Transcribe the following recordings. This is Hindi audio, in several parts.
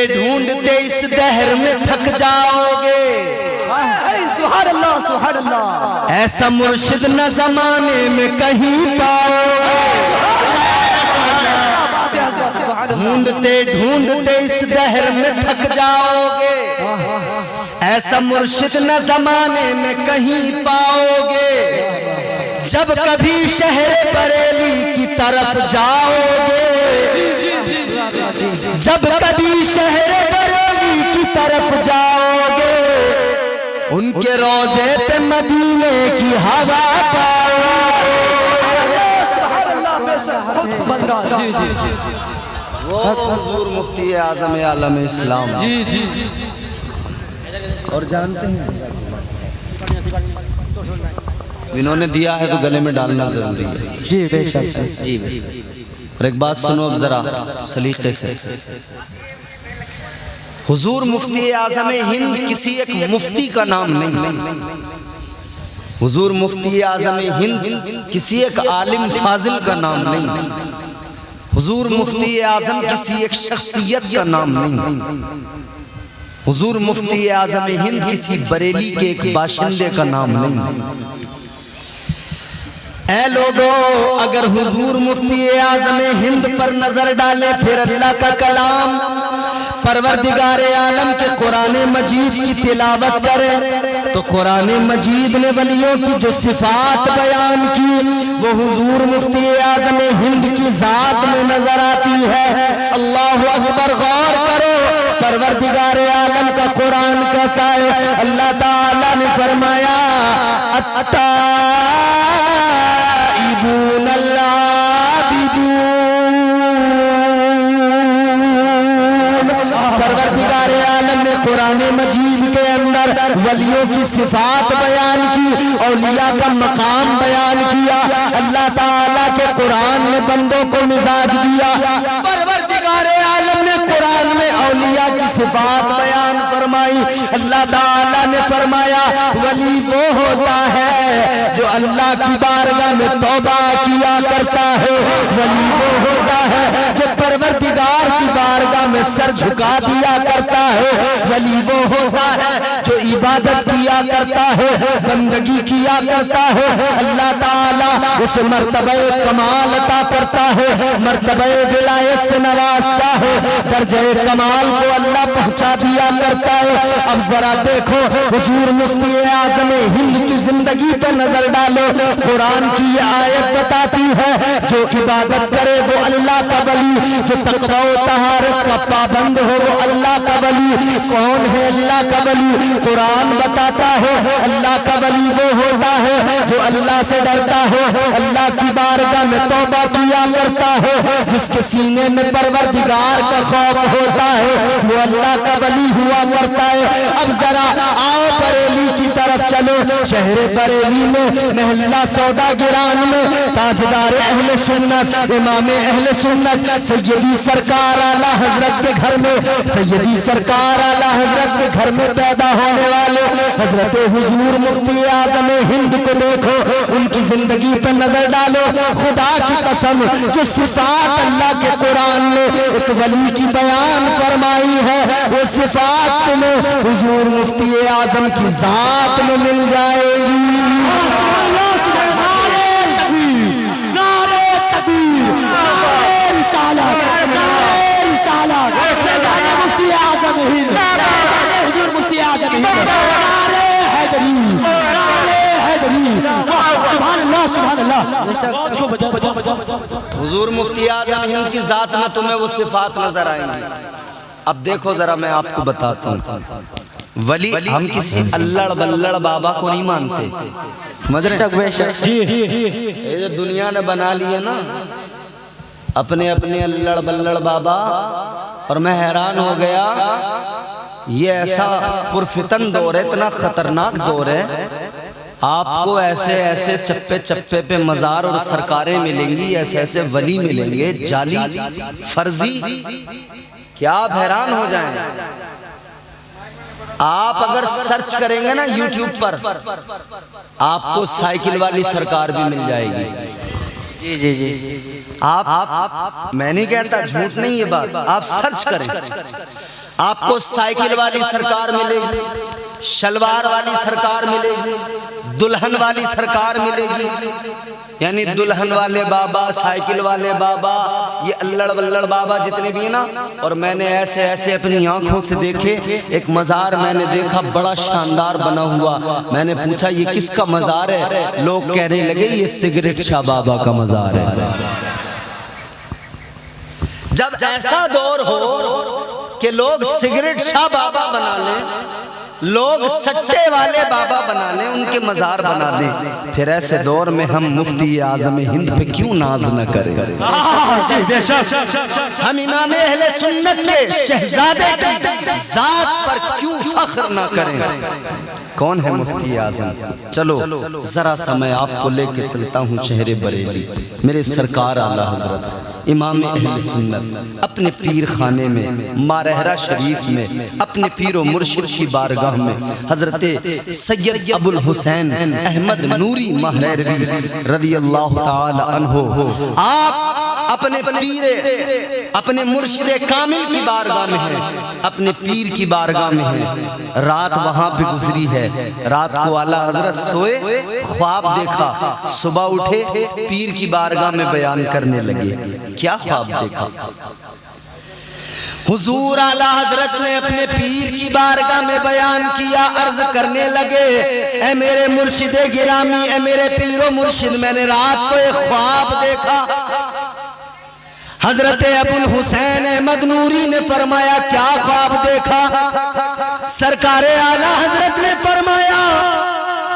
ढूंढते इस दहर में थक जाओगे। सुभान अल्लाह सुभान अल्लाह। ऐसा मुर्शिद न जमाने में कहीं पाओगे। ढूंढते ढूंढते इस दहर में थक जाओगे। ऐसा मुर्शिद न जमाने में कहीं पाओगे। जब कभी शहर बरेली की तरफ जाओगे, जब कभी शहर बरेली की तरफ जाओगे, उनके रोजे पे मदीने की हवा पाओगे। जी जी वो हुजूर मुफ्ती आज़म आलम इस्लाम जी जी। और जानते हैं इन्होंने दिया है तो गले में डालना जरूरी है। जी बेशक जी बेशक। और एक बात सुनो अब जरा सलीके से। हुजूर मुफ्ती आज़म हिंद किसी एक मुफ्ती का नाम नहीं। हुजूर मुफ्ती आज़म हिंद किसी एक आलिम फाजिल का नाम नहीं। हुजूर मुफ्ती आज़म किसी एक शख्सियत का नाम नहीं। हुजूर मुफ्ती आज़म हिंद किसी बरेली के एक बाशिंदे का नाम नहीं। ऐ लोगों, अगर हुजूर मुफ्ती आज़म हिंद पर नजर डालें फिर अल्लाह का कलाम परवरदिगार आलम के कुरान मजीद की तिलावत करें तो कुरान मजीद ने वलियों की जो सिफात बयान की वो हुजूर मुफ्ती आज़म हिंद की जात में नजर आती है। अल्लाह अकबर, गौर करो, परवरदिगार आलम का कुरान कहता है, अल्लाह ताला ने फरमाया परवरदिगार आलम ने कुरान मजीद के अंदर वलियों की सिफात बयान की, औलिया का मकाम बयान किया। अल्लाह ताला के कुरान ने बंदों को मिजाज दिया। परवरदिगार आलम ने कुरान में औलिया की सिफात बयान फरमाई। अल्लाह ताला ने फरमाया वली वो होता है जो अल्लाह की बारगाह में तौबा किया करता है। वली वो होता है जो परवरदिगार की बारगाह में सर झुका दिया करता है। वली वो होता है जो इबादत किया करता है, बंदगी किया करता है। अल्लाह ताला उसे मर्तबे कमाल अता करता है, मर्तबे विलायत से नवाजता है, दर्जे कमाल को अल्लाह पहुंचा दिया करता है। अब जरा देखो, हुजूर मुफ्ती आज़म हिंद की जिंदगी पर नजर डालो। कुरान की ये आयत बताती है जो इबादत करे वो अल्लाह का वली, जो तकवा व तहारत का पाबंद हो वो अल्लाह का वली। कौन है अल्लाह का वली? कुरान बताता है अल्लाह का वली वो होता है जो अल्लाह से डरता है, अल्लाह की बारगाह में तौबा किया करता है, जिसके सीने में परवरदिगार का खौफ होता है, वो अल्लाह का वली हुआ करता है। अब जरा आओ बरेली की तरफ चलो। शहर बरेली में महल्ला सौदा गिरान में ताजदार अहले सुन्नत, इमाम अहले सुन्नत सैयदी सरकार आला हजरत के घर में, सैयदी सरकार आला हजरत के घर में पैदा होने वाले हजरत हुजूर मुफ्ती आज़म हिंद को देखो, उनकी जिंदगी पर नजर डालो। खुदा की कसम, जो सिफात अल्लाह के कुरान ने एक वली की बयान फरमाई है वो सिफात तुम्हें हुजूर मुफ्ती आज़म की जात में मिल जाएगी। हुजूर मुफ्ती आज़म हिंद की जात में तुम्हें वो सिफात नजर आएंगी। अब देखो जरा, मैं आपको बताता हूँ, वली हम किसी अल्लड़ बल्लड़ बाबा को नहीं मानते, समझ रहे? ये जो दुनिया ने बना लिया ना अपने अपने अल्लड़ बल्लड़ बाबा, और मैं हैरान हो गया, ये ऐसा पुरफितन दौर है, इतना खतरनाक दौर है। आपको ऐसे ऐसे चप्पे चप्पे पे मजार और सरकारें मिलेंगी, ऐसे ऐसे वली मिलेंगे जाली फर्जी, क्या आप हैरान हो जाएं। आप अगर सर्च करेंगे ना यूट्यूब पर, आपको साइकिल वाली सरकार भी मिल जाएगी। जी जी जी। आप मैं नहीं कहता, झूठ नहीं ये बात, आप सर्च करें। आपको साइकिल वाली सरकार मिलेगी, शलवार वाली सरकार मिलेगी, दुल्हन वाली सरकार मिलेगी। यानी दुल्हन वाले बाबा, साइकिल वाले बाबा, ये अल्लड़ वल्लड़ बाबा जितने भी है ना। और मैंने ऐसे ऐसे अपनी आंखों से देखे, एक मज़ार मैंने देखा बड़ा शानदार बना हुआ। मैंने पूछा ये किसका मज़ार है? लोग कहने लगे ये सिगरेट शाह बाबा का मज़ार है। जब ऐसा दौर हो कि लोग सिगरेट शाह बाबा बना लें, लोग सट्टे वाले बाबा बना लें, उनके मज़ार बना दें, फिर ऐसे दौर में हम मुफ्ती आज़म हिंद पे क्यों नाज न करें? हम इमाम अहले सुन्नत के शहजादे की ज़ात पर क्यों फख्र न करें? कौन है मुफ्ती आज़म? चलो जरा सा मैं आपको लेके चलता हूँ शहर बरेली। मेरे सरकार आला हजरत इमाम अहले सुन्नत अपने पीर खाने में, मारहरा शरीफ में, अपने पीर व मुर्शिद की बारगाह में हजरत सैयद अबुल हुसैन अहमद नूरी महरवी रज़ी अल्लाह ताला अन्हो, आप अपने पीरे, अपने मुर्शिद कामिल की बारगाह में हैं, अपने पीर की बारगाह में हैं। रात वहाँ पे गुजरी है। रात को आला हजरत सोए, ख्वाब देखा, सुबह उठे, पीर की बारगाह में बयान करने लगे। क्या ख्वाब देखा? हुजूर आला हजरत ने अपने पीर की बारगाह में बयान किया, अर्ज करने लगे, ए मेरे मुर्शिदे गिरामी, ए मेरे पीरो मुर्शिद, मैंने रात को एक ख्वाब देखा। हजरत अबुल हुसैन अहमद नूरी ने फरमाया क्या ख्वाब देखा? सरकारे आला हजरत ने फरमाया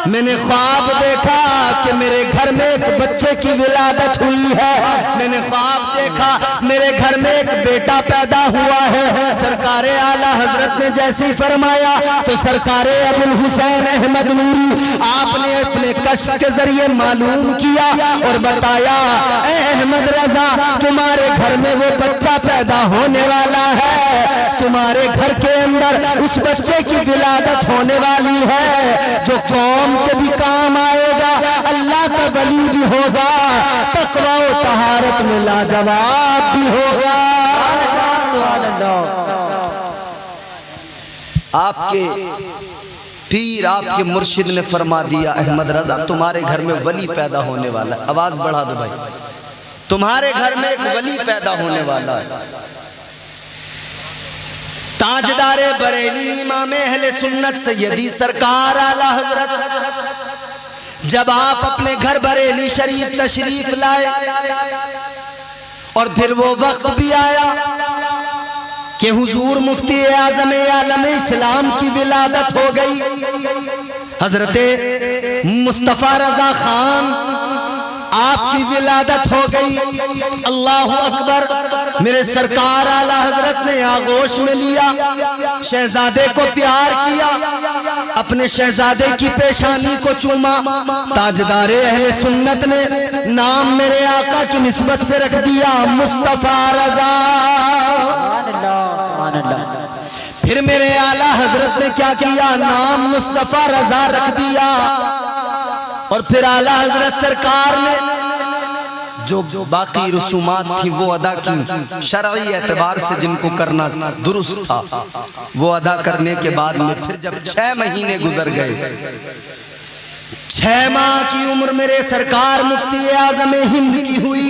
मैंने ख्वाब देखा कि मेरे घर में एक बच्चे की विलादत हुई है। मैंने ख्वाब देखा मेरे घर में एक बेटा पैदा हुआ है। सरकारे आला हजरत ने जैसे ही फरमाया तो सरकारे अबुल हुसैन अहमद नूरी आपने अपने कश्फ के जरिए मालूम किया और बताया, ए अहमद रजा, तुम्हारे घर में वो बच्चा पैदा होने वाला है, तुम्हारे घर के अंदर उस बच्चे की विलादत होने वाली है जो कौम के भी काम आएगा, अल्लाह का वली भी होगा, तकवा व तहारत में लाजवाब भी होगा। आपके पीर, आपके मुर्शिद ने फरमा दिया, अहमद रजा तुम्हारे घर में वली पैदा होने वाला है। आवाज बढ़ा दो भाई, तुम्हारे घर में एक वली पैदा होने वाला है। ताजदारे बरेली इमाम अहले सुन्नत सैयदी सरकार आला हजरत जब आप अपने घर बरेली शरीफ तशरीफ लाए और फिर वो वक्त भी आया कि हुजूर मुफ्ती आज़म आलम इस्लाम की विलादत हो गई। हजरत मुस्तफ़ा रजा खान आपकी विलादत हो गई। अल्लाह अकबर। मेरे सरकार आला हजरत ने आगोश में लिया, शहजादे को प्यार किया, अपने शहजादे की पेशानी को चूमा। ताजदारे अहले सुन्नत ने नाम मेरे आका की निस्बत से रख दिया मुस्तफा रजा। फिर मेरे आला हजरत ने क्या किया, नाम मुस्तफा रजा रख दिया। और फिर आला हजरत सरकार ने जो बाकी रसूमात थी वो अदा की, शरई एतबार से जिनको करना दुरुस्त था वो अदा करने के बाद में फिर जब 6 महीने गुजर गए, 6 माह की उम्र मेरे सरकार मुफ्ती आज़म हिंद की हुई।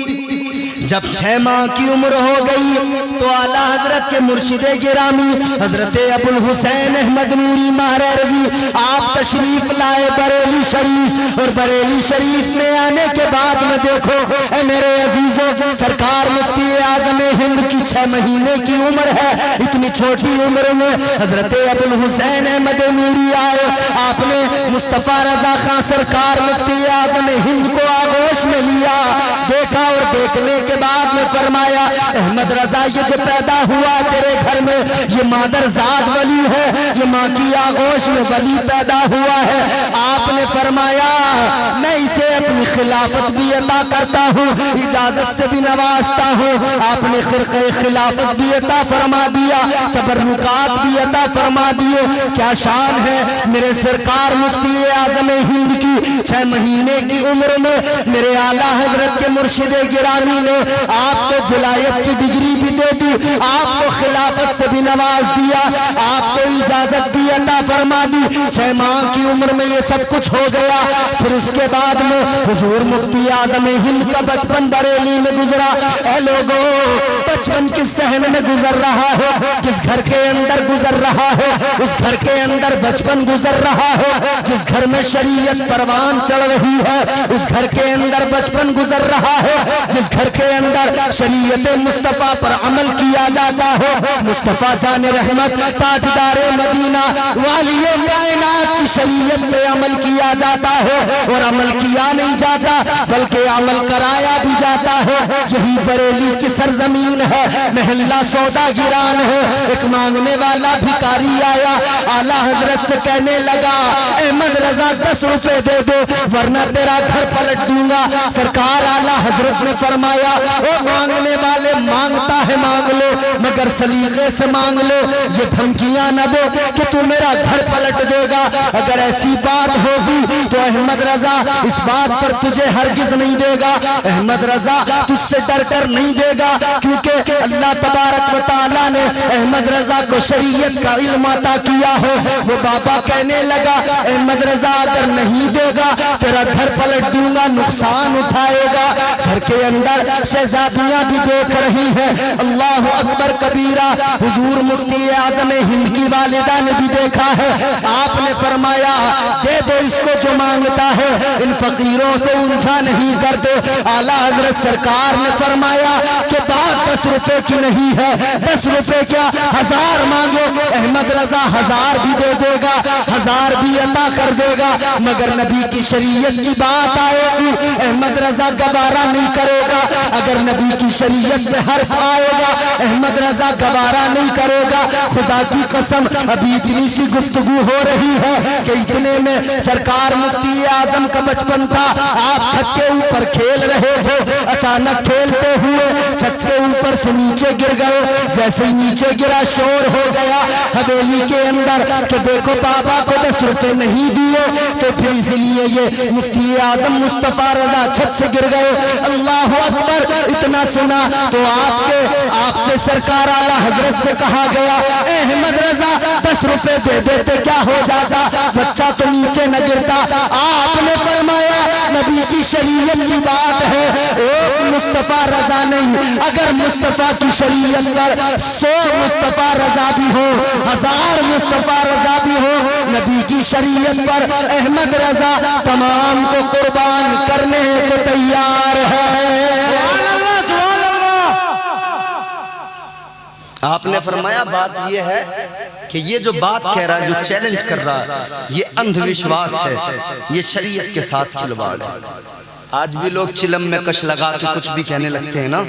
जब 6 माह की उम्र हो गई तो आला हजरत के मुर्शिदे गिरामी हजरत अबुल हुसैन अहमद नूरी महरवी आप तशरीफ लाए बरेली शरीफ। और बरेली शरीफ में आने के बाद में देखो मेरे अजीजों, सरकार मुफ्ती आज़म हिंद की 6 महीने की उम्र है। इतनी छोटी उम्र में हजरत अबुल हुसैन अहमद नूरी आए, आपने मुस्तफ़ा रजा खान सरकार मुफ्ती आज़म हिंद को आगोश में लिया, देखा और देखने के बाद में फरमाया, अहमद रजा ये जो पैदा हुआ तेरे घर में ये मादर जात वली है, ये माँ की आगोश में वली पैदा हुआ है। आपने फरमाया मैं इसे अपनी खिलाफत भी अता करता हूँ, इजाजत से भी नवाजता हूँ। आपने खिलाफत भी अता फरमा दिया। तबर्रुकात भी अता फरमा दिए। क्या शान है मेरे सरकार मुफ्ती आज़म हिंद की 6 महीने की उम्र में मेरे आला हजरत के मुर्शिद गिरामी ने आपको विलायत की डिग्री भी दे दी, आपको खिलाफत से भी नवाज दिया, आपको इजाजत भी अता फरमा दी। 6 माह की उम्र में ये सब कुछ हो गया। फिर उसके बाद में हुजूर मुफ्ती आज़म हिंद का बचपन बरेली में गुजरा। ऐ लोगों, बचपन किस सहन में गुजर रहा है, किस घर के अंदर गुजर रहा है, उस घर के अंदर बचपन गुजर रहा है। जिस घर में शरीयत परवान चढ़ रही है उस घर के अंदर बचपन गुजर रहा है। जिस घर के अंदर शरीयत मुस्तफा पर अमल किया जाता है, मुस्तफा जाने रहमत ताजदारे मदीना वालिए कायनात की शरीयत पे अमल किया जाता है। और अमल किया नहीं जाता बल्कि अमल कराया भी जाता है। यही बरेली की सरजमीन है, महल्ला सौदा गिरान है। एक मांगने वाला भिखारी आया, आला हजरत से कहने लगा, अहमद रजा 10 रुपए दे दो वरना तेरा घर पलट दूंगा। सरकार आला हजरत ने फरमाया, ओ मांगने वाले मांगता है मांग लो, मगर सलीके से मांग लो, ये धमकियां न दो कि तू मेरा घर पलट देगा। अगर ऐसी बात होगी तो अहमद रजा इस बात पर तुझे हरगिज नहीं देगा। अहमद रजा तुझसे डर कर नहीं देगा, क्योंकि अल्लाह तबारक व तआला ने अहमद रजा को शरीयत का इल्म अता किया है। वो बाबा कहने लगा, अहमद रजा अगर नहीं देगा तेरा घर पलट दूंगा, नुकसान उठाएगा। घर के अंदर शहजादियां भी देख रही हैं, अल्लाह अकबर कबीरा। हुजूर मुफ्ती आज़म हिंद की वालिदा ने भी देखा है। आपने फरमाया, दे दो इसको जो मांगता है, इन फकीरों से उलझा नहीं कर दो। आला हजरत सरकार ने फरमाया कि बात 10 रुपए की नहीं है, 10 रुपए क्या 1000 मांगो, अहमद रजा 1000 भी दे देगा, 1000 भी अता कर देगा। मगर नबी की शरीयत की बात आएगी, अहमद रजा गवारा नहीं करेगा। अगर नबी की शरीयत में हर्फ आएगा, अहमद रजा गवारा नहीं करेगा। खुदा की कसम, अभी इतनी सी गुफ्तगू हो रही है कि इतने में सरकार मुफ्ती आजम का बचपन था। आप छत के ऊपर खेल रहे थे, अचानक खेलते हुए छत के ऊपर से नीचे गिर गए। जैसे ही नीचे गिरा शोर हो गया हवेली के अंदर कि देखो बाबा को 10 रुपए नहीं दिए, तो फिर इसलिए ये मुफ्ती आजम मुस्तफा रजा छत से गिर गए। अल्लाह अकबर। इतना सुना तो आपसे सरकार आला हजरत से कहा गया, अहमद रजा 10 रुपए दे देते क्या हो जाता, बच्चा तो नीचे न गिरता। आपने फरमाया, नबी की शरीयत की बात है, एक मुस्तफा रजा नहीं, अगर मुस्तफा की शरीयत पर 100 मुस्तफा रजा भी हो, 1000 मुस्तफा रजा भी हो, नबी की शरीयत पर अहमद रजा तमाम को कुर्बान करने को तैयार है। आपने फरमाया बात यह है कि ये जो बात कह रहा है, जो चैलेंज कर रहा है, ये अंधविश्वास है, ये शरीयत के साथ खिलवाड़ है। आज भी लोग चिलम में कश लगा के कुछ भी कहने लगते हैं ना,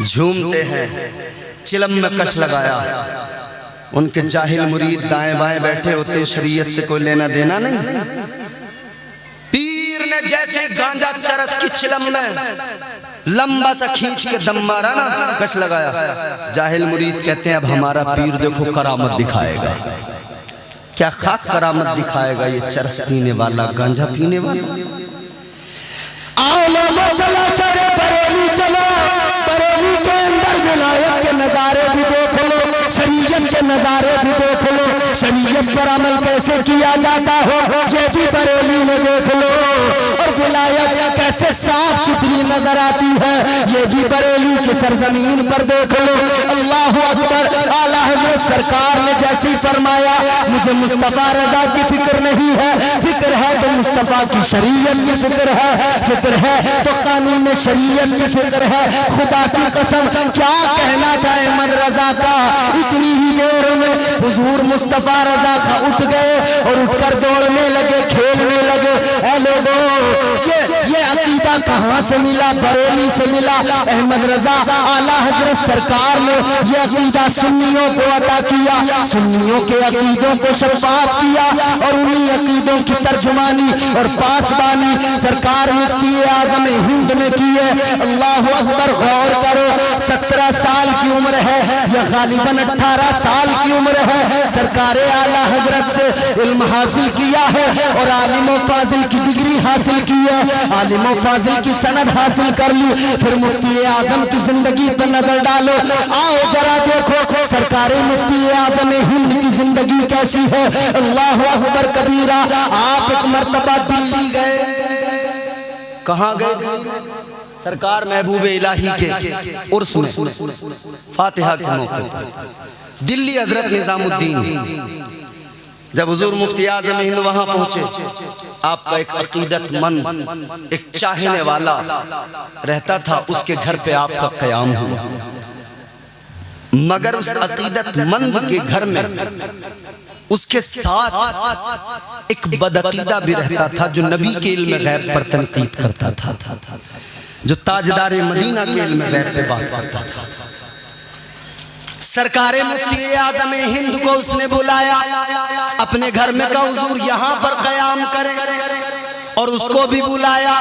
झूमते हैं, चिलम में कश लगाया। उनके जाहिल मुरीद दाएं बाएं बैठे होते, शरीयत से कोई लेना देना नहीं। पीर ने जैसे गांजा चरस की चिलम में लंबा सा खींच के दम मारा ना, कश लगाया। जाहिल मुरीद कहते हैं अब हमारा पीर देखो करामत दिखाएगा। क्या खाक करामत दिखाएगा ये चरस पीने वाला, गांजा पीने वाला। आओ लोगों चलो चलो बरेली चलो, बरेली के अंदर विलायत के नजारे भी देख लो, शरीयत के नजारे भी देख लो, शरीयत पर अमल कैसे किया जाता हो ये भी बरेली में देख लो। और विलायत कैसे साफ सुथरी नजर आती है ये भी बरेली की सरजमीन पर देख लो। अल्लाह अकबर। आला हजरत सरकार ने जैसे फरमाया, मुझे मुस्तफा रजा की फिक्र नहीं है, फिक्र है तो मुस्तफा की शरीयत की फिक्र है, फिक्र है तो कानून शरीयत की फिक्र है। खुदा की कसम क्या कहना था अहमद रजा का। इतनी ही देर में हुजूर मुस्तफा रजा का उठ गए और उठकर दौड़ने लगे, खेलने लगे। ऐ लोगों, ये अकीदा अकीदा कहाँ से मिला? बरेली से मिला। अहमद रजा आला हजरत सरकार ने यह अकीदा सुन्नियों को अता किया, सुन्नियों के अकीदों को शफाफ किया और उन्हीं अकीदों की तर्जुमानी और पासबानी सरकार मुफ्ती आजम हिंद ने की है। अल्लाह अकबर, गौर करो, 17 साल की उम्र है या गालिबन 18 साल की उम्र है, सरकार आला हजरत से इल्म हासिल किया है और आलिम व फाजिल की डिग्री हासिल की है, आलिम व फाजिल की सनद हासिल कर ली। फिर मुफ्ती आजम की जिंदगी पर नजर डालो, आओ जरा देखो सरकार मुफ्ती आजम हिंद की जिंदगी कैसी है। अल्लाह अकबर कबीरा। आप एक मर्तबा दिल्ली गए। कहाँ गए? सरकार महबूब इलाही के उर्स में, फातिहा के मौके पर दिल्ली हजरत निजामुद्दीन जब हुजूर मुफ्ती आजम हिंद वहां पहुंचे, आपका एक अकीदतमंद, एक चाहने वाला रहता था, उसके घर पे आपका क़याम हुआ। मगर उस अकीदतमंद के घर में उसके साथ एक बदअकीदा भी रहता था जो नबी के इल्म गैब पर तनकीद करता था, जो ताजदार मदीना के इल्म गैब पे बात करता था। सरकारे मुफ्ती आजम हिंद को उसने बुलाया अपने घर में, कहा हुजूर यहाँ पर क़याम करें, और उसको भी बुलाया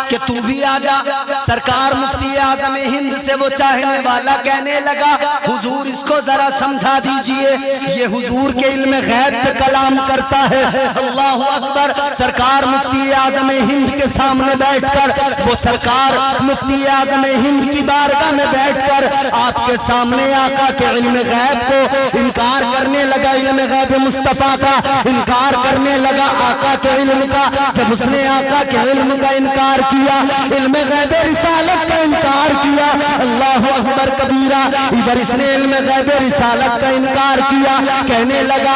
कि तू भी आ जा। सरकार मुफ्ती आजम हिंद से वो चाहने वाला कहने लगा, हुजूर इसको जरा समझा दीजिए, ये हुजूर के इल्म गैब पे कलाम करता है। अल्लाह अकबर। सरकार मुफ्ती आजम हिंद के सामने बैठकर, वो सरकार मुफ्ती आजम हिंद की बारगाह में बैठकर आपके सामने आका के इल्म गैब को इनकार करने लगा, इल्म गैब मुस्तफा का इनकार करने लगा, आका के इल्म का। जब उसने आका के इल्म का इनकार किया, इल्म गैब रिसालत का इनकार किया, अल्लाह अकबर कबीरा। इधर इसने इल्म गैब रिसालत का इनकार किया, कहने लगा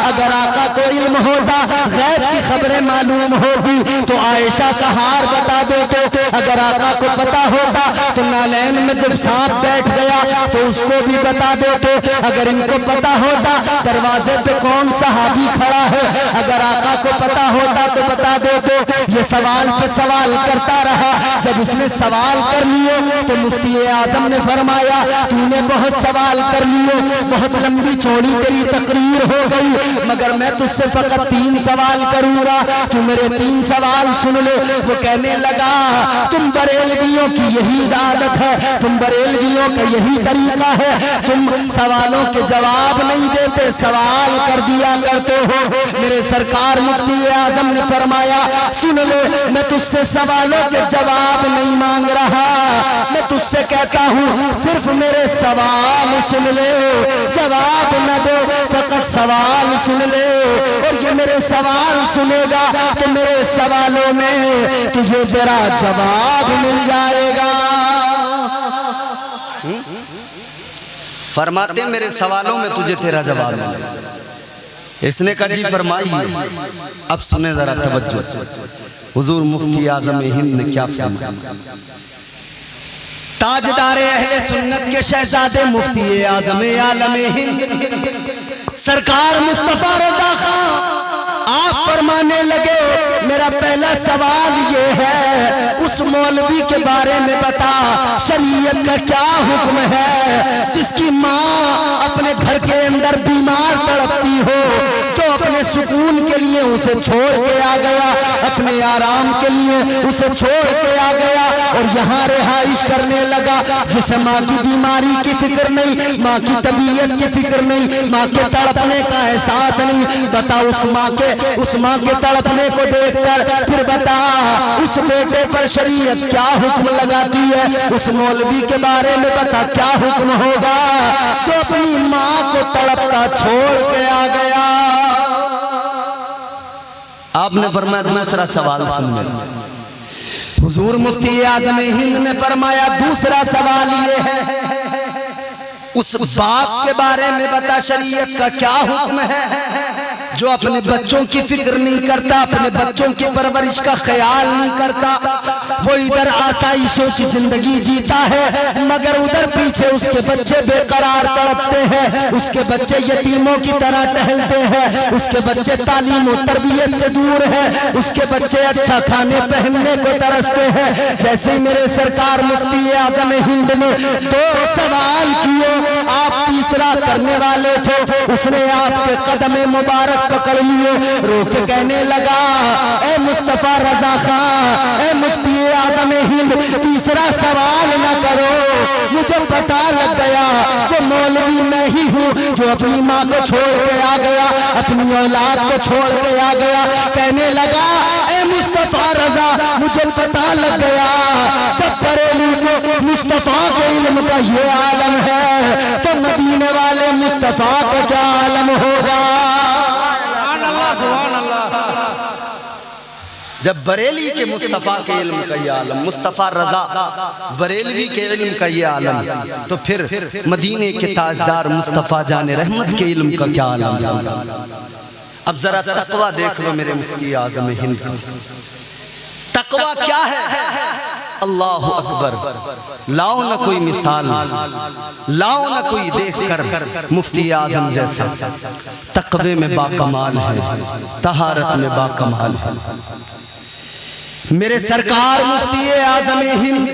अगर आका को इल्म होता, गैब की खबरें मालूम होती तो आयशा का हार बता देते, अगर आका को पता होता तो नालैन में जब सांप बैठ गया तो उसको भी बता देते, अगर इनको पता होता दरवाजे पे कौन सहाबी खड़ा है, अगर आका को पता होता तो बता देते। ये सवाल पे सवाल करता रहा। जब इसने सवाल कर लिए तो मुफ्ती आजम ने फरमाया, तूने बहुत सवाल कर लिए, बहुत लंबी चौड़ी तेरी तकरीर हो गई, मगर मैं तुझसे फकत 3 सवाल करूंगा, तू मेरे 3 सवाल सुन ले। वो कहने लगा, तुम बरेलवियों की यही आदत है, तुम बरेलवियों का यही तरीका है, तुम सवालों के जवाब नहीं देते, सवाल कर दिया करते हो। मेरे सरकार मुफ्ती आजम ने फरमाया, सुन ले, मैं तुझसे सवालों के जवाब नहीं मांग रहा, मैं तुझसे कहता हूँ सिर्फ मेरे सवाल सुन ले, जवाब न दो, फकत सवाल सुन ले। और ये मेरे सवाल सुनेगा तो मेरे सवालों में तुझे तेरा जवाब मिल जाएगा। फरमाते मेरे सवालों में तुझे तेरा जवाब मिलेगा। इसने कहा जी फरमाइए। अब सुने जरा तवज्जो से, हुजूर मुफ्ती आजम हिंद ने क्या फरमाया। ताजदारे अहले सुन्नत के शहजादे मुफ्ती आजम आलम हिंद सरकार मुस्तफा रज़ा खां आप फरमाने लगे, मेरा पहला सवाल ये है, उस मौलवी के बारे में बता, शरीयत का क्या हुक्म है जिसकी माँ अपने घर के अंदर बीमार तड़पती हो, तो अपने सुकून के लिए उसे छोड़ के आ गया, अपने आराम के लिए उसे छोड़ के आ गया और यहाँ रिहाइश करने लगा, जिसे माँ की बीमारी की फिक्र नहीं, माँ की तबीयत की फिक्र नहीं, माँ के तड़पने का एहसास नहीं। बता उस माँ के तड़पने को देखकर फिर बता उस बेटे पर शरीयत क्या हुक्म लगाती है, उस मौलवी के बारे में बता क्या हुक्म होगा जो अपनी माँ को तड़पता छोड़ के आ गया। आपने फरमाया दूसरा सवाल सुन ले। हुजूर मुफ्ती आजम हिंद ने फरमाया दूसरा सवाल ये है, उस बाप के बारे में बता, शरीयत का क्या हुक्म है जो अपने बच्चों की फिक्र नहीं करता, अपने बच्चों की परवरिश का ख्याल नहीं करता, वो इधर आसाइशों की जिंदगी जीता है, मगर उधर पीछे उसके बच्चे बेकरार तड़पते हैं, उसके बच्चे यतीमों की तरह टहलते हैं, उसके बच्चे तालीम और तरबियत से दूर है, उसके बच्चे अच्छा खाने पहनने को तरसते हैं। जैसे ही मेरे सरकार मुफ्ती आज़म हिंद ने 2 सवाल किए, आप तीसरा करने वाले थे, उसने आपके कदम मुबारक पकड़ लिए, रोक कहने लगा, ए मुस्तफा रजा खां, ए मुफ्ती आज़म हिंद, तीसरा सवाल न करो, मुझे पता लग गया कि मौलवी मैं ही हूँ जो अपनी माँ को छोड़ के आ गया, अपनी औलाद को छोड़ के आ गया। कहने लगा, ए मुस्तफा रजा, मुझे पता लग गया जब बरेली को मुस्तफा के इल्म का ये आलम है तो मदीने वाले मुस्तफा का क्या आलम होगा। जब बरेली के मुस्तफ़ा के इल्म का ये आलम, मुस्तफ़ा रजा बरेलवी के इल्म का ये आलम, तो फिर मदीने के ताजदार मुस्तफ़ा जाने रहमत के इल्म का क्या आलम। अब जरा तकवा देख लो मेरे मुफ्ती आज़म हिंद, तकवा क्या है। अल्लाह अकबर, लाओ न कोई मिसाल, लाओ न कोई देखकर मुफ्ती आज़म जैसा, तकवे में बाकमाल है, तहारत में बाकमाल है। मेरे सरकार मुफ्ती आज़म हिंद,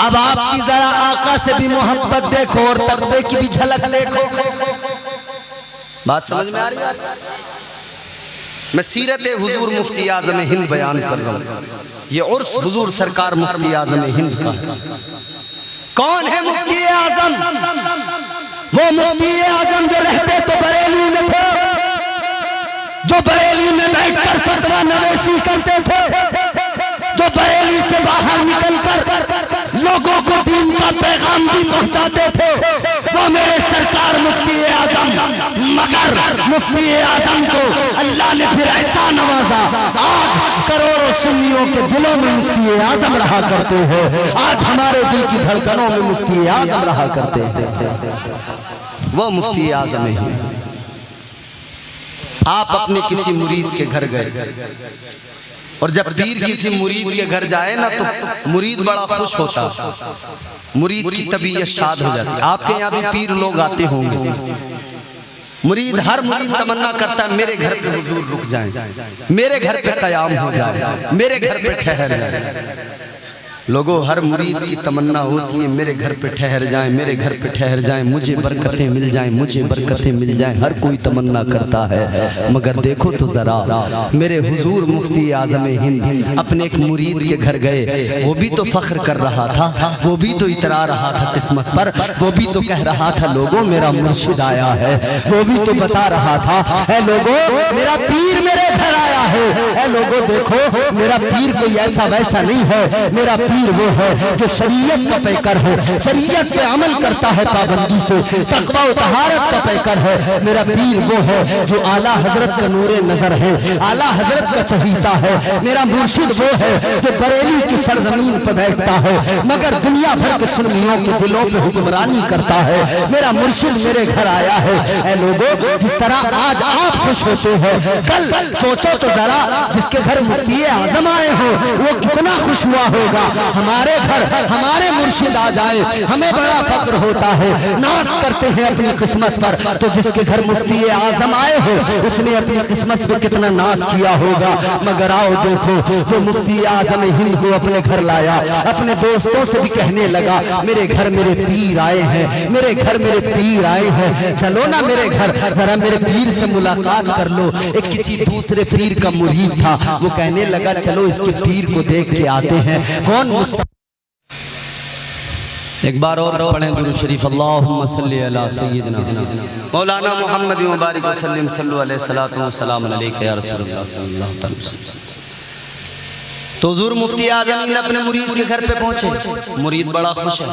अब आपकी जरा आका से भी मोहब्बत देखो और तकवे की भी झलक देखो। बात समझ में आ रही है? मैं सीरत हुजूर मुफ्ती आज़म हिंद बयान कर रहा हूँ। ये उर्स हुजूर सरकार मुफ्ती आज़म हिंद का। कौन है मुफ्ती आज़म? वो मुफ्ती आज़म जो रहते तो बरेली में थे, जो बरेली में बैठकर फतवा नवेसी करते थे, जो बरेली से बाहर निकलकर लोगों को दीन का पैगाम भी पहुंचाते थे, वो मेरे सरकार मुफ्ती आज़म। मगर मुफ्ती आज़म को अल्लाह ने फिर ऐसा नवाजा, आज करोड़ों सुन्नियों के दिलों में मुफ्ती आज़म रहा करते हैं, आज हमारे दिल की धड़कनों में मुफ्ती आज़म रहा करते हैं। वो मुफ्ती आज़म है। आप अपने किसी मुरीद के घर गए, और जब पीर किसी मुरीद के घर जाए ना तो मुरीद बड़ा खुश होता, मुरीद की तबीयत शाद हो जाती। आपके यहाँ भी पीर लोग आते होंगे, मुरीद हर मुरीद तमन्ना करता है मेरे घर पे हुजूर रुक जाएं, मेरे घर पे कयाम हो जाए, मेरे घर पे ठहर जाए। लोगों, हर मुरीद की तमन्ना होती है मेरे घर पे ठहर जाएं, मेरे घर पे ठहर जाएं, मुझे बरकतें मिल जाएं, मुझे बरकतें मिल जाएं, हर कोई तमन्ना करता है। मगर देखो तो जरा, मेरे हुजूर मुफ्ती आज़म हिंद अपने एक मुरीद के घर गए, वो भी तो फख्र कर रहा था, वो भी तो इतरा रहा था किस्मत पर, वो भी तो कह रहा था लोगों मेरा मुर्शिद आया है, वो भी तो बता रहा था है लोगों मेरा पीर मेरे घर आया है लोगों देखो मेरा पीर कोई ऐसा वैसा नहीं है, मेरा पीर वो है जो शरीयत का पैकर है, शरीयत पे अमल करता है पाबंदी से, तकवा और तहारत का पैकर है। मेरा पीर वो है जो आला हजरत का नूरे नजर है, आला हजरत का चहीता है। मेरा मुर्शिद वो है जो बरेली की सरजमीन पर बैठता है मगर दुनिया भर के सुन्नियों के दिलों पे हुक्मरानी करता है। मेरा मुर्शिद मेरे घर आया है। ऐ लोगों, जिस तरह आज आप खुश होते हैं, कल सोचो तो जरा जिसके घर मुफ्ती आज़म आए हो वो कितना खुश हुआ होगा। हमारे घर हमारे मुर्शिद आ जाए हमें बड़ा फख्र होता है, नाज करते हैं अपनी किस्मत पर। तो जिसके घर मुफ्ती आज़म आए हो उसने अपनी किस्मत पे कितना नाज किया होगा। मगर आओ देखो, वो मुफ्ती आज़म हिंद को अपने घर लाया, अपने दोस्तों से भी कहने लगा मेरे घर मेरे पीर आए हैं, मेरे घर मेरे पीर आए हैं, चलो ना मेरे घर जरा मेरे पीर से मुलाकात कर लो। एक किसी दूसरे पीर का मुरीद था, वो कहने लगा चलो इसके पीर को देख के आते हैं कौन। एक बार और पढ़ें दुरूद शरीफ, अल्लाहुम्मा सल्ली अला सय्यिदिना मौलाना मुहम्मद मुबारक वसल्लम सल्लु अलैहि सलातु व सलाम अलैका या रसूलल्लाह सल्लल्लाहु अलैहि वसल्लम। तो हुजूर मुफ्ती आज़म अपने मुरीद के घर पे पहुंचे। मुरीद बड़ा खुश है,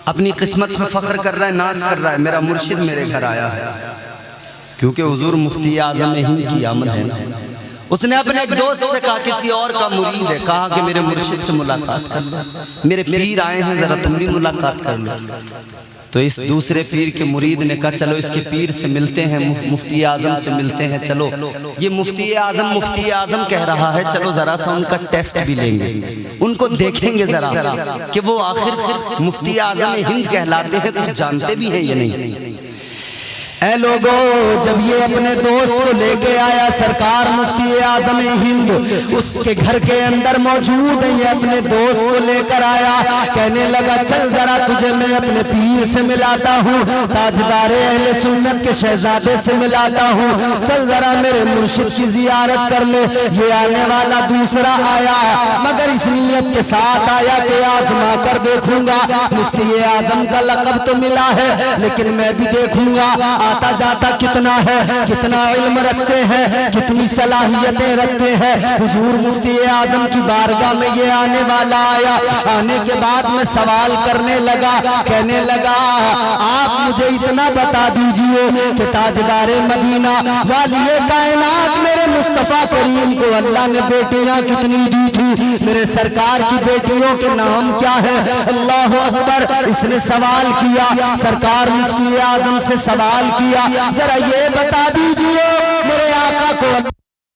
अपनी किस्मत में फख्र कर रहा है, नाज कर रहा है, मेरा मुर्शिद मेरे घर आया है। क्योंकि हुजूर मुफ्ती आज़म हिंद की आमद है ना। उसने अपने एक दोस्त से कहा, किसी और का मुरीद है, कहा कि मेरे मुर्शिद से मुलाकात कर लो, मेरे पीर आए हैं जरा तुम भी मुलाकात कर लो। तो इस दूसरे पीर के मुरीद ने कहा चलो इसके पीर से मिलते हैं, मुफ्ती आजम से मिलते हैं। चलो ये मुफ्ती आजम कह रहा है, चलो जरा सा उनका टेस्ट भी लेंगे, उनको देखेंगे जरा कि वो आखिर मुफ्ती आजम हिंद कहलाते हैं, कुछ जानते भी हैं या नहीं। ऐ लोगो, जब ये अपने दोस्त को लेके आया सरकार मुफ्ती आजम हिंद, उसके घर के अंदर मौजूद है, ये अपने दोस्त को लेकर आया, कहने लगा चल जरा तुझे मैं अपने पीर से मिलाता हूँ, ताजदारे अहले सुन्नत के शहजादे से मिलाता हूँ, चल जरा मेरे मुर्शिद की जियारत कर ले। ये आने वाला दूसरा आया, मगर इस नीयत के साथ आया कि आजमा कर देखूंगा, मुफ्ती आजम का लक़ब तो मिला है लेकिन मैं भी देखूंगा आता जाता कितना है, कितना इल्म रखते हैं, कितनी सलाहियतें रखते हैं। हुजूर मुफ्ती आजम की बारगाह में ये आने वाला आया, आने के बाद में सवाल करने लगा, कहने लगा आप मुझे इतना बता दीजिए कि ताजदारे मदीना वालिए कायनात मेरे मुस्तफा करीम को अल्लाह ने बेटियां कितनी दी थी, मेरे सरकार की बेटियों के नाम क्या है? अल्लाह अकबर। इसने सवाल किया, सरकार मुफ्ती आजम से सवाल किया, जरा ये बता दीजिए मेरे आका को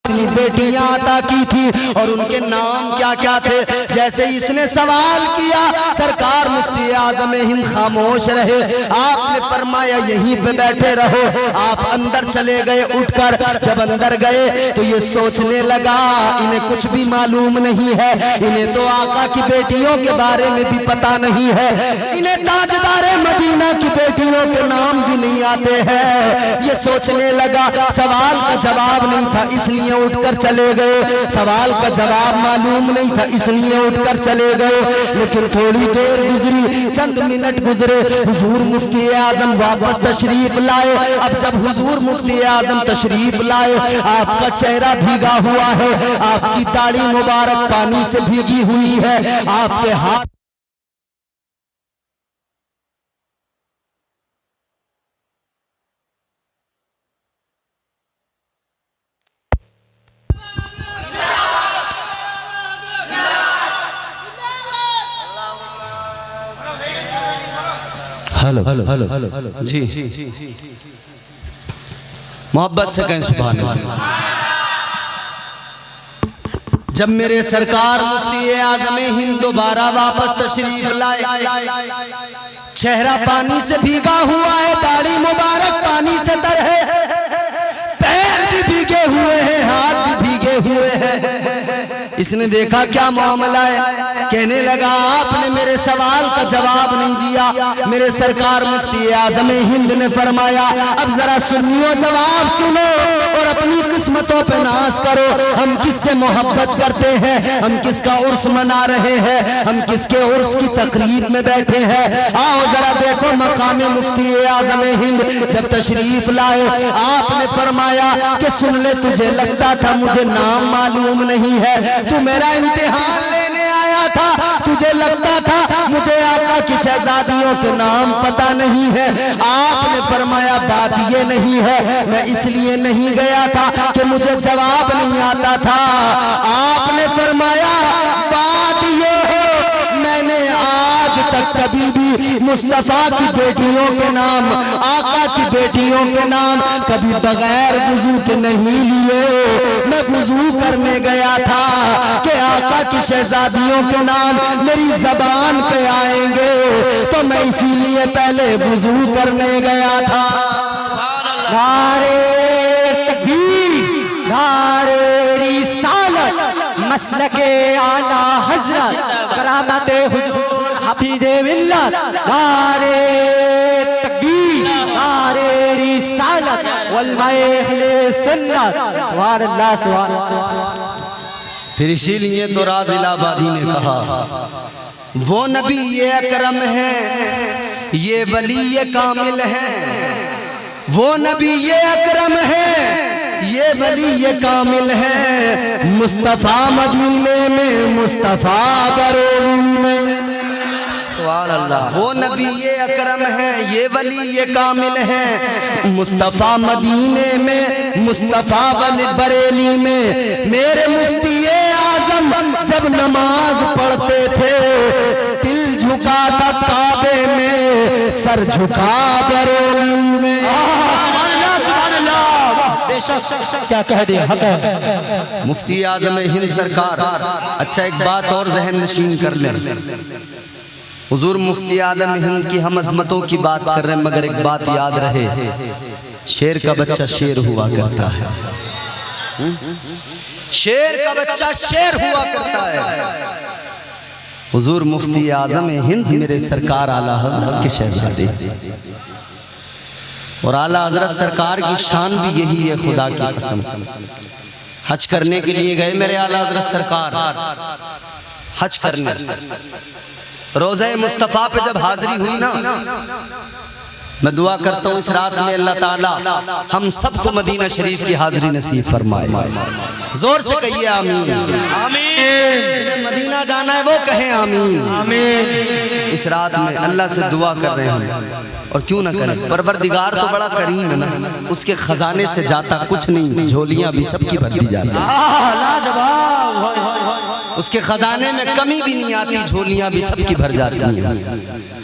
इतनी बेटियां अता की थी और उनके नाम क्या क्या थे? जैसे इसने सवाल किया सरकार मुफ्ती आजम हिंद खामोश रहे, आपने फरमाया यहीं पे बैठे रहो। आप अंदर चले गए उठकर, जब अंदर गए तो ये सोचने लगा इन्हें कुछ भी मालूम नहीं है, इन्हें तो आका की बेटियों के बारे में भी पता नहीं है, इन्हें ताजदारे मदीना की बेटियों के नाम भी नहीं आते हैं। ये सोचने लगा सवाल का जवाब नहीं था इसलिए उठकर चले गए, सवाल का जवाब मालूम नहीं था इसलिए उठकर चले गए। लेकिन थोड़ी देर गुजरी, चंद मिनट गुजरे, हुजूर मुफ्ती आजम वापस तशरीफ लाए। अब जब हुजूर मुफ्ती आजम तशरीफ लाए, आपका चेहरा भीगा हुआ है, आपकी दाढ़ी मुबारक पानी से भीगी हुई है, आपके हाथ हेलो हेलो हेलो हेलो जी मोहब्बत से कहें सुभान अल्लाह। जब मेरे सरकार मुफ्ती आजम हिंद दोबारा वापस तशरीफ लाए, चेहरा पानी से भीगा हुआ है, दाढ़ी मुबारक पानी से तर है, पैर भी भीगे हुए हैं, हाथ भी भीगे हुए हैं। इसने देखा क्या मामला है, कहने लगा आपने मेरे सवाल का जवाब नहीं दिया। मेरे सरकार मुफ्ती आजम हिंद ने फरमाया अब जरा सुनियो, जवाब सुनो और अपनी किस्मतों पे नाज करो। हम किससे मोहब्बत करते हैं, हम किसका उर्स मना रहे हैं, हम किसके उर्स की तकरीब में बैठे हैं। आओ जरा देखो मकाम मुफ्ती आजम हिंद जब तशरीफ लाए, आपने फरमाया कि सुन ले, तुझे लगता था मुझे नाम मालूम नहीं है, तू मेरा इम्तिहान लेने आया था, तुझे लगता था मुझे आका की शहजादियों के नाम पता नहीं है। आपने फरमाया बात ये नहीं है, मैं इसलिए नहीं गया था कि मुझे जवाब नहीं आता था। आपने फरमाया बात ये है, मैंने आज तक कभी भी मुस्तफा की बेटियों के नाम, आका की बेटियों के नाम कभी बगैर वुजू के नहीं लिए। मैं वुजू करने गया था कि आका की शहजादियों के नाम मेरी जबान पे आएंगे, तो मैं इसीलिए पहले वुजू करने गया था। नारे तकबीर, नारे रिसालत, मसलके आला हजरत, करामत हुजूर हफीज़े मिल्लत। नारे तकबीर, नारे रिसालत, उलमाए अहले सुन्नत। सुभान अल्लाह, सुभान अल्लाह। फिर इसीलिए तो राज इलाहाबादी ने कहा वो नबी ये अकरम है, ये वली ये कामिल है, वो नबी ये अकरम है, ये वली ये कामिल है, मुस्तफा मदीने में, मुस्तफा बरेली में। सुभान अल्लाह। वो नबी ये अकरम है, ये वली ये कामिल है, मुस्तफा मदीने में, मुस्तफा बरेली में। मेरे मुफ्ती आजम जब नमाज पढ़ते थे दिल झुका था काबे में, सर झुका बरेली में। क्या कह दिया, हक है। मुफ्ती आजम हिंद सरकार, अच्छा एक बात और जहन नशीन कर ले, हुजूर मुफ्ती आजम हिंद की हम अजमतों की बात कर रहे हैं, मगर एक बात याद रहे, शेर का बच्चा शेर हुआ करता है, शेर का बच्चा शेर हुआ करता है। हुजूर मुफ्ती आजम हिंद मेरे सरकार आला हजरत के शहजादे, और आला हजरत सरकार की शान भी यही है, खुदा की कसम। हज करने के लिए गए मेरे आला हजरत सरकार, हज करने, रोज़े मुस्तफ़ा पे जब हाजिरी हुई ना, मैं दुआ करता हूँ इस रात में अल्लाह ताला हम सबको मदीना शरीफ की हाजिरी नसीब फरमाए। जोर से कहिए आमीन, आमीन। मदीना जाना है वो कहें आमीन, आमीन। इस रात में अल्लाह से दुआ कर रहे हैं, और क्यों ना करें, परवरदिगार तो बड़ा करीम है ना, उसके खजाने से जाता कुछ नहीं, झोलियां भी सबकी भर दी जाती है, उसके खजाने में कमी भी नहीं आती, झोलियां भी सबकी भर जाती हैं।